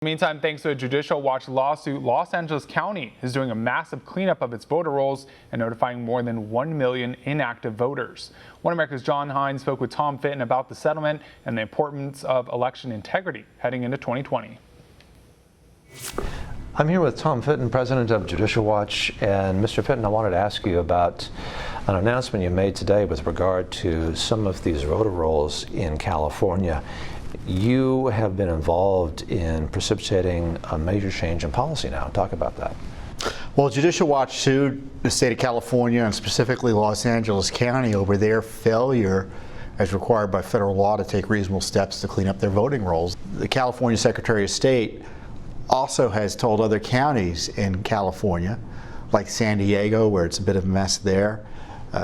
Meantime, thanks to a Judicial Watch lawsuit, Los Angeles County is doing a massive cleanup of its voter rolls and notifying more than 1 million inactive voters. One America's Hines spoke with Tom Fitton about the settlement and the importance of election integrity heading into 2020. I'm here with Tom Fitton, president of Judicial Watch. And Mr. Fitton, I wanted to ask you about an announcement you made today with regard to some of these voter rolls in California. You have been involved in precipitating a major change in policy now. Talk about that. Well, Judicial Watch sued the state of California and specifically Los Angeles County over their failure, as required by federal law, to take reasonable steps to clean up their voting rolls. The California Secretary of State also has told other counties in California, like San Diego, where it's a bit of a mess there,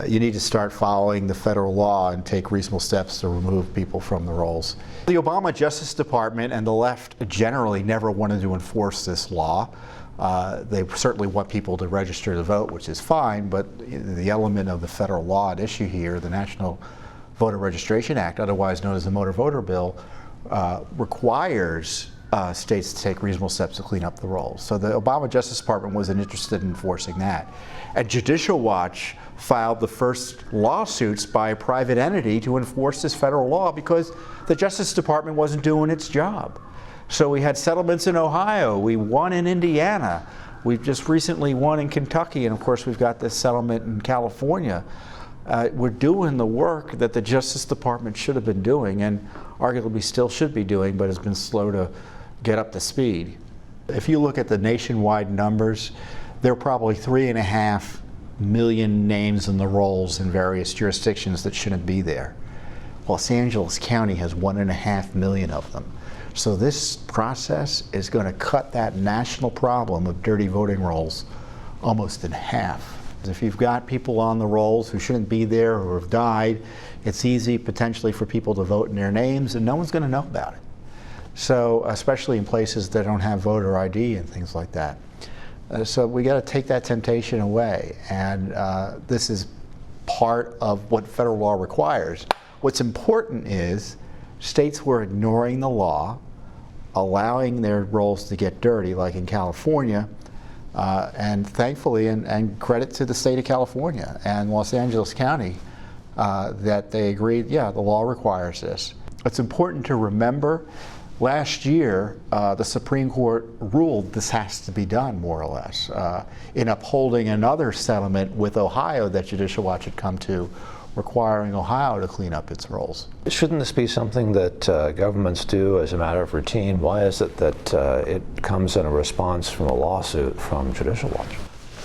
you need to start following the federal law and take reasonable steps to remove people from the rolls. The Obama Justice Department and the left generally never wanted to enforce this law. They certainly want people to register to vote, which is fine, but the element of the federal law at issue here, the National Voter Registration Act, otherwise known as the Motor Voter Bill, requires states to take reasonable steps to clean up the rolls. So the Obama Justice Department wasn't interested in enforcing that. And Judicial Watch filed the first lawsuits by a private entity to enforce this federal law because the Justice Department wasn't doing its job. So we had settlements in Ohio, we won in Indiana, we've just recently won in Kentucky, and of course we've got this settlement in California. We're doing the work that the Justice Department should have been doing and arguably still should be doing, but has been slow to get up to speed. If you look at the nationwide numbers, there are probably 3.5 million names in the rolls in various jurisdictions that shouldn't be there. Los Angeles County has 1.5 million of them. So this process is going to cut that national problem of dirty voting rolls almost in half. If you've got people on the rolls who shouldn't be there or have died, it's easy potentially for people to vote in their names and no one's going to know about it. So, especially in places that don't have voter ID and things like that. So we got to take that temptation away, and this is part of what federal law requires. What's important is states were ignoring the law, allowing their rolls to get dirty, like in California, and thankfully, and credit to the state of California and Los Angeles County, that they agreed, yeah, the law requires this. It's important to remember, last year, the Supreme Court ruled this has to be done, more or less, in upholding another settlement with Ohio that Judicial Watch had come to, requiring Ohio to clean up its rolls. Shouldn't this be something that governments do as a matter of routine? Why is it that it comes in a response from a lawsuit from Judicial Watch?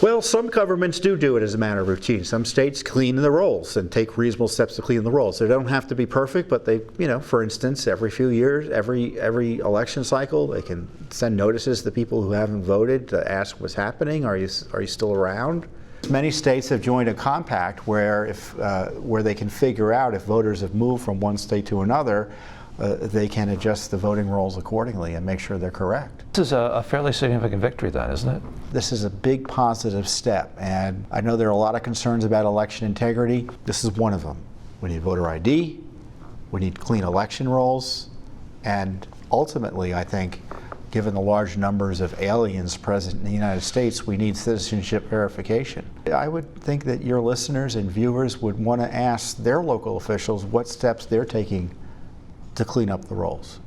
Well, some governments do it as a matter of routine. Some states clean the rolls and take reasonable steps to clean the rolls. They don't have to be perfect, but they, for instance, every few years, every election cycle, they can send notices to people who haven't voted to ask what's happening. Are you still around? Many states have joined a compact where where they can figure out if voters have moved from one state to another, they can adjust the voting rolls accordingly and make sure they're correct. This is a fairly significant victory then, isn't it? This is a big positive step, and I know there are a lot of concerns about election integrity. This is one of them. We need voter ID, we need clean election rolls, and ultimately, I think, given the large numbers of aliens present in the United States, we need citizenship verification. I would think that your listeners and viewers would want to ask their local officials what steps they're taking to clean up the rolls.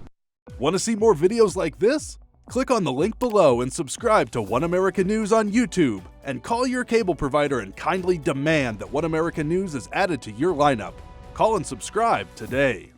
Want to see more videos like this? Click on the link below and subscribe to One America News on YouTube, and call your cable provider and kindly demand that One America News is added to your lineup. Call and subscribe today.